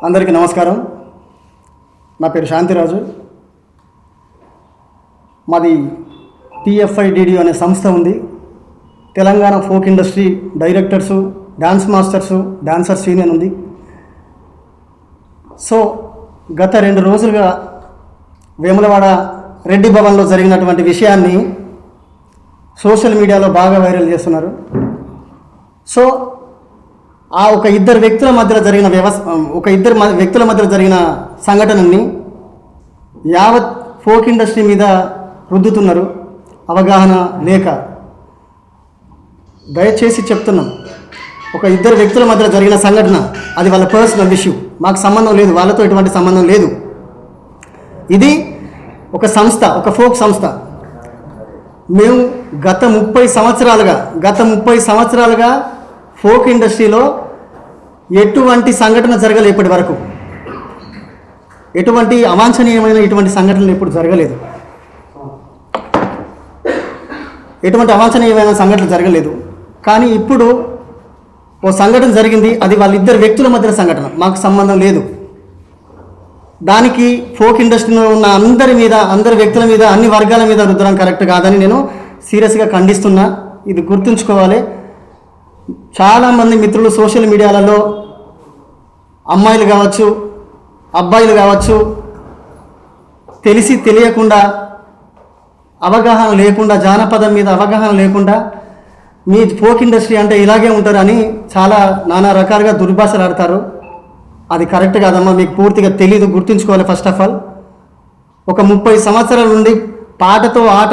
అందరికీ నమస్కారం. నా పేరు శాంతిరాజు. మాది TFIDD అనే సంస్థ ఉంది. Telangana folk industry directors, dance masters, dancers union ఉంది. సో గత 2 రోజులుగా వేములవాడ రెడ్డి భవన్లో జరిగినటువంటి విషయాన్ని సోషల్ మీడియాలో బాగా వైరల్ చేస్తున్నారు. సో ఆ ఇద్దరు వ్యక్తుల మధ్యలో జరిగిన సంఘటనని యావత్ ఫోక్ ఇండస్ట్రీ మీద రుద్దుతున్నారు, అవగాహన లేక. దయచేసి చెప్తున్నాం, ఇద్దరు వ్యక్తుల మధ్యలో జరిగిన సంఘటన, అది వాళ్ళ పర్సనల్ ఇష్యూ, మాకు సంబంధం లేదు, వాళ్ళతో ఎటువంటి సంబంధం లేదు. ఇది ఒక సంస్థ, ఒక ఫోక్ సంస్థ. మేము గత 30 సంవత్సరాలుగా ఫోక్ ఇండస్ట్రీలో ఎటువంటి సంఘటన జరగలేదు. ఇప్పటి వరకు ఎటువంటి అవాంఛనీయమైన ఇటువంటి సంఘటనలు ఎప్పుడు జరగలేదు. కానీ ఇప్పుడు ఓ సంఘటన జరిగింది, అది వాళ్ళిద్దరు వ్యక్తుల మధ్య సంఘటన, మాకు సంబంధం లేదు. దానికి ఫోక్ ఇండస్ట్రీలో ఉన్న అందరి వ్యక్తుల మీద, అన్ని వర్గాల మీద రుద్దడం కరెక్ట్ కాదని నేను సీరియస్గా ఖండిస్తున్నా. ఇది గుర్తుంచుకోవాలి. చాలామంది మిత్రులు సోషల్ మీడియాలలో అమ్మాయిలు కావచ్చు, అబ్బాయిలు కావచ్చు, తెలిసి తెలియకుండా, అవగాహన లేకుండా, జానపదం మీద అవగాహన లేకుండా మీ ఫోక్ ఇండస్ట్రీ అంటే ఇలాగే ఉంటారని చాలా నానా రకాలుగా దుర్భాషలు ఆడతారు. అది కరెక్ట్ కాదమ్మా, మీకు పూర్తిగా తెలీదు, గుర్తుంచుకోవాలి. ఫస్ట్ ఆఫ్ ఆల్ 30 సంవత్సరాల నుండి పాటతో ఆట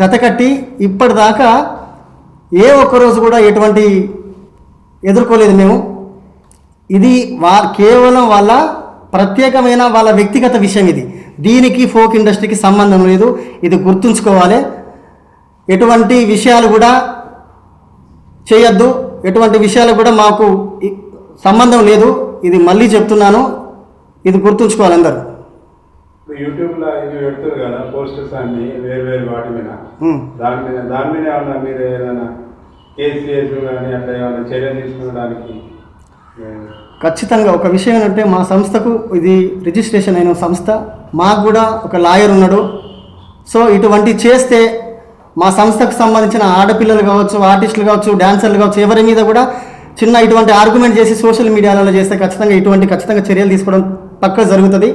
జతకట్టి ఇప్పటిదాకా ఏ ఒక్కరోజు కూడా ఎటువంటి ఎదుర్కోలేదు మేము. ఇది కేవలం వాళ్ళ ప్రత్యేకమైన వాళ్ళ వ్యక్తిగత విషయం. దీనికి ఫోక్ ఇండస్ట్రీకి సంబంధం లేదు, ఇది గుర్తుంచుకోవాలి. ఎటువంటి విషయాలు కూడా చేయొద్దు, ఎటువంటి విషయాలు కూడా మాకు సంబంధం లేదు. ఇది మళ్ళీ చెప్తున్నాను, ఇది గుర్తుంచుకోవాలి అందరూ. యూట్యూబ్లో ఇవి పెడుతున్నారు కదా పోస్టర్స్ అన్ని వేరు వాటి మీద, దాని మీద ఏమన్నా మీరు ఏదైనా కేసీఎస్ కానీ అట్లా ఏమైనా చర్యలు తీసుకోవడానికి? ఖచ్చితంగా. ఒక విషయం ఏంటంటే, మా సంస్థకు ఇది రిజిస్ట్రేషన్ అయిన సంస్థ, మాకు కూడా ఒక లాయర్ ఉన్నాడు. సో ఇటువంటి చేస్తే మా సంస్థకు సంబంధించిన ఆడపిల్లలు కావచ్చు, ఆర్టిస్టులు కావచ్చు, డాన్సర్లు కావచ్చు, ఎవరి మీద కూడా ఇటువంటి ఆర్గ్యుమెంట్ చేసి సోషల్ మీడియాలో చేస్తే ఖచ్చితంగా చర్యలు తీసుకోవడం పక్కా జరుగుతుంది.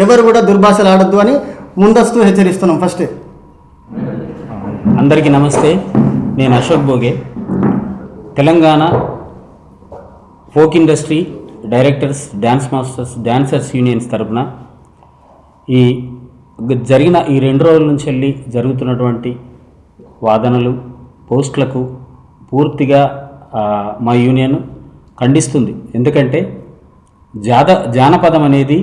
ఎవరు కూడా దుర్భాషలు ఆడొద్దు అని ముందస్తు హెచ్చరిస్తున్నాం. ఫస్ట్ అందరికీ నమస్తే. నేను Ashok Bhoge, Telangana folk industry directors, dance masters, dancers unions తరపున జరిగిన ఈ 2 రోజుల నుంచి వెళ్ళి జరుగుతున్నటువంటి వాదనలు, పోస్టులకు పూర్తిగా మా యూనియన్ ఖండిస్తుంది. ఎందుకంటే జానపదం అనేది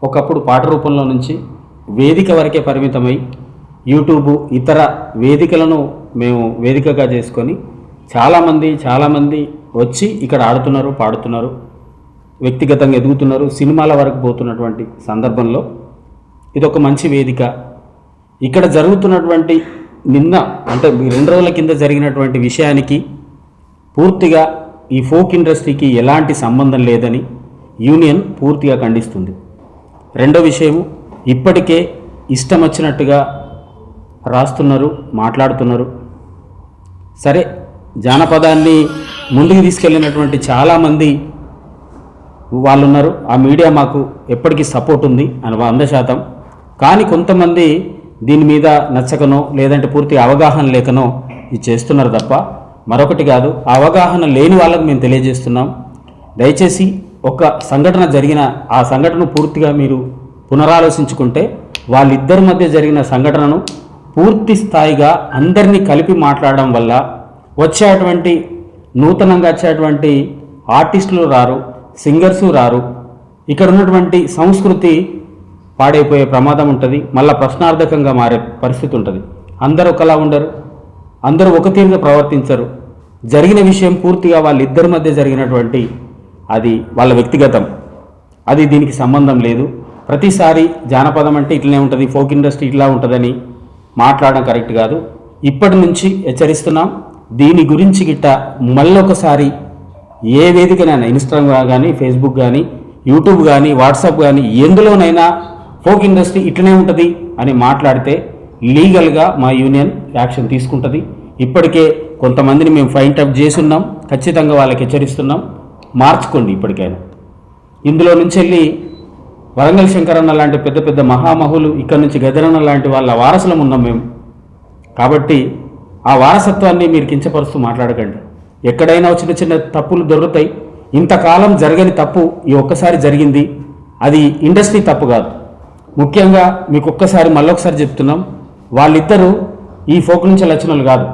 ఒకప్పుడు పాట రూపంలో నుంచి వేదిక వరకే పరిమితమై యూట్యూబ్ ఇతర వేదికలను మేము వేదికగా చేసుకొని చాలామంది వచ్చి ఇక్కడ ఆడుతున్నారు, పాడుతున్నారు, వ్యక్తిగతంగా ఎదుగుతున్నారు, సినిమాల వరకు పోతున్నటువంటి సందర్భంలో ఇది ఒక మంచి వేదిక. ఇక్కడ జరుగుతున్నటువంటి అంటే 2 రోజుల కింద జరిగినటువంటి విషయానికి పూర్తిగా ఈ ఫోక్ ఇండస్ట్రీకి ఎలాంటి సంబంధం లేదని యూనియన్ పూర్తిగా ఖండిస్తుంది. రెండో విషయము, ఇప్పటికే ఇష్టం వచ్చినట్టుగా రాస్తున్నారు, మాట్లాడుతున్నారు. సరే, జానపదాన్ని ముందుకు తీసుకెళ్ళినటువంటి చాలామంది వాళ్ళు ఉన్నారు. ఆ మీడియా మాకు ఎప్పటికీ సపోర్ట్ ఉంది అని 100%. కానీ కొంతమంది దీని మీద నచ్చకనో లేదంటే పూర్తిగా అవగాహన లేకనో ఇది చేస్తున్నారు తప్ప మరొకటి కాదు. ఆ అవగాహన లేని వాళ్ళకు మేము తెలియజేస్తున్నాం. దయచేసి ఒక సంఘటన జరిగిన ఆ సంఘటన పూర్తిగా మీరు పునరాలోచించుకుంటే, వాళ్ళిద్దరి మధ్య జరిగిన సంఘటనను పూర్తి స్థాయిగా అందరినీ కలిపి మాట్లాడడం వల్ల నూతనంగా వచ్చేటువంటి ఆర్టిస్టులు రారు, సింగర్సు రారు. ఇక్కడ ఉన్నటువంటి సంస్కృతి పాడైపోయే ప్రమాదం ఉంటుంది, మళ్ళీ ప్రశ్నార్థకంగా మారే పరిస్థితి ఉంటుంది. అందరూ ఒకలా ఉండరు, అందరూ ఒక తీరుగా ప్రవర్తించరు. జరిగిన విషయం పూర్తిగా వాళ్ళిద్దరి మధ్య జరిగినటువంటి అది వాళ్ళ వ్యక్తిగతం, అది దీనికి సంబంధం లేదు. ప్రతిసారి జానపదం అంటే ఇట్లనే ఉంటుంది, ఫోక్ ఇండస్ట్రీ ఇట్లా ఉంటుందని మాట్లాడడం కరెక్ట్ కాదు. ఇప్పటి నుంచి హెచ్చరిస్తున్నాం. దీని గురించి గిట్ట మళ్ళొకసారి ఏ వేదికనైనా ఇన్స్టాగ్రామ్ కానీ ఫేస్బుక్ కానీ యూట్యూబ్ కానీ వాట్సాప్ కానీ ఎందులోనైనా ఫోక్ ఇండస్ట్రీ ఇట్లనే ఉంటుంది అని మాట్లాడితే లీగల్గా మా యూనియన్ యాక్షన్ తీసుకుంటుంది. ఇప్పటికే కొంతమందిని మేము ఫైండ్ అవుట్ చేసున్నాం, ఖచ్చితంగా వాళ్ళకి హెచ్చరిస్తున్నాం, మార్చుకోండి ఇప్పటికైనా. ఇందులో నుంచి వెళ్ళి వరంగల్ శంకరన్న లాంటి పెద్ద పెద్ద మహామహులు, ఇక్కడ నుంచి గదరన్న లాంటి వాళ్ళ వారసులం ఉన్నాం మేము. కాబట్టి ఆ వారసత్వాన్ని మీరు కించపరుస్తూ మాట్లాడకండి. ఎక్కడైనా చిన్న చిన్న తప్పులు దొరుకుతాయి. ఇంతకాలం జరగని తప్పు ఈ ఒక్కసారి జరిగింది. అది ఇండస్ట్రీ తప్పు కాదు. ముఖ్యంగా మీకు ఒక్కసారి మళ్ళొకసారి చెప్తున్నాం, వాళ్ళిద్దరూ ఈ ఫోక్ నుంచి వచ్చిన కాదు.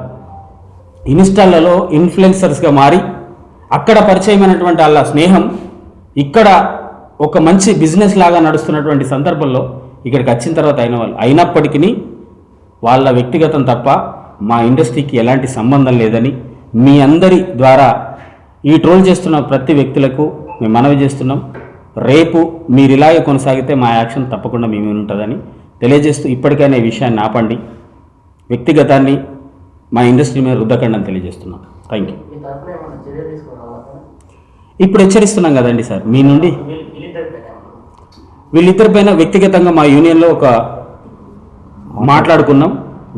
ఇన్స్టాలలో ఇన్ఫ్లుయెన్సర్స్గా మారి అక్కడ పరిచయమైనటువంటి వాళ్ళ స్నేహం ఇక్కడ ఒక మంచి బిజినెస్ లాగా నడుస్తున్నటువంటి సందర్భంలో ఇక్కడికి వచ్చిన తర్వాత అయిన వాళ్ళు. అయినప్పటికీ వాళ్ళ వ్యక్తిగతం తప్ప మా ఇండస్ట్రీకి ఎలాంటి సంబంధం లేదని మీ అందరి ద్వారా ఈ ట్రోల్ చేస్తున్న ప్రతి వ్యక్తులకు మేము మనవి చేస్తున్నాం. రేపు మీరు ఇలాగే కొనసాగితే మా యాక్షన్ తప్పకుండా మీ మీద ఉంటుందని తెలియజేస్తూ ఇప్పటికైనా ఈ విషయాన్ని ఆపండి. వ్యక్తిగతాన్ని మా ఇండస్ట్రీ మీద రుద్దకండి అని తెలియజేస్తున్నాం. Thank you. ఇప్పుడు హెచ్చరిస్తున్నాం కదండి సార్, మీ నుండి వీళ్ళిద్దరిపైన వ్యక్తిగతంగా మా యూనియన్లో ఒక మాట్లాడుకున్నాం.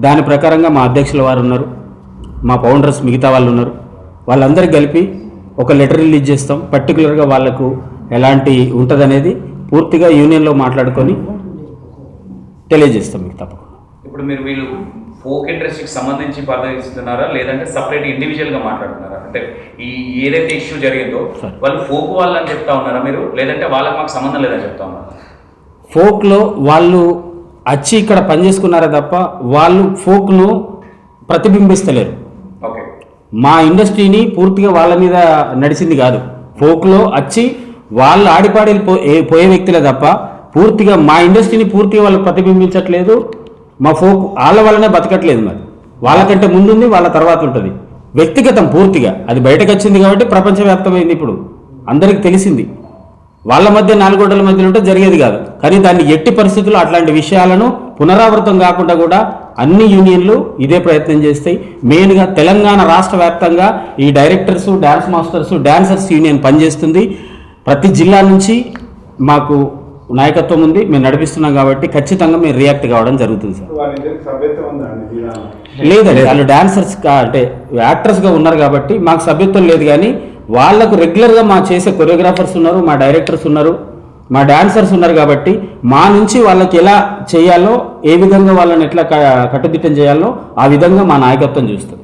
దాని ప్రకారంగా మా అధ్యక్షుల వారు ఉన్నారు, మా ఫౌండర్స్ మిగతా వాళ్ళు ఉన్నారు. వాళ్ళందరికీ కలిపి ఒక లెటర్ రిలీజ్ చేస్తాం. పర్టికులర్గా వాళ్ళకు ఎలాంటి ఉంటుందనేది పూర్తిగా యూనియన్లో మాట్లాడుకొని తెలియజేస్తాం మీకు తప్పకుండా. ఇప్పుడు మీరు వీళ్ళు ఫోక్ ఇండస్ట్రీకి సంబంధించి పరిశీలిస్తున్నారా లేదంటే సపరేట్ ఇండివిజువల్గా మాట్లాడుతున్నారా? అంటే ఈ ఏదైతే ఇష్యూ జరిగిందో వాళ్ళు ఫోక్ వాళ్ళు అని చెప్తా ఉన్నారా మీరు, లేదంటే వాళ్ళకి మాకు సంబంధం లేదని చెప్తా ఉన్నారా? ఫోక్లో వాళ్ళు వచ్చి ఇక్కడ పనిచేసుకున్నారే తప్ప వాళ్ళు ఫోక్ను ప్రతిబింబిస్తలేరు. ఓకే, మా ఇండస్ట్రీని పూర్తిగా వాళ్ళ మీద నడిచింది కాదు. ఫోక్లో వచ్చి వాళ్ళు ఆడిపాడి పోయే వ్యక్తులే తప్ప పూర్తిగా మా ఇండస్ట్రీని పూర్తిగా వాళ్ళు ప్రతిబింబించట్లేదు. మా ఫోక్ వాళ్ళ వల్లనే బతకట్లేదు. మరి వాళ్ళకంటే ముందుంది, వాళ్ళ తర్వాత ఉంటుంది. వ్యక్తిగతం పూర్తిగా అది బయటకు వచ్చింది కాబట్టి ప్రపంచవ్యాప్తమైంది. ఇప్పుడు అందరికీ తెలిసింది. వాళ్ళ మధ్య నాలుగు గోడల మధ్యలో ఉంటే జరిగేది కాదు. కానీ దాన్ని ఎట్టి పరిస్థితుల్లో అట్లాంటి విషయాలను పునరావృతం కాకుండా కూడా అన్ని యూనియన్లు ఇదే ప్రయత్నం చేస్తాయి. మెయిన్గా తెలంగాణ రాష్ట్ర వ్యాప్తంగా ఈ directors, dance masters, dancers union పనిచేస్తుంది. ప్రతి జిల్లా నుంచి మాకు నాయకత్వం ఉంది, మేము నడిపిస్తున్నాం. కాబట్టి ఖచ్చితంగా మేము రియాక్ట్ కావడం జరుగుతుంది సార్. లేదండి, వాళ్ళు డాన్సర్స్ అంటే యాక్టర్స్గా ఉన్నారు కాబట్టి మాకు సభ్యత్వం లేదు. కానీ వాళ్ళకు రెగ్యులర్గా మా చేసే కొరియోగ్రాఫర్స్ ఉన్నారు, మా డైరెక్టర్స్ ఉన్నారు, మా డాన్సర్స్ ఉన్నారు. కాబట్టి మా నుంచి వాళ్ళకి ఎలా చేయాలో, ఏ విధంగా వాళ్ళని ఎట్లా కట్టుదిట్టం చేయాలో ఆ విధంగా మా నాయకత్వం చూస్తుంది.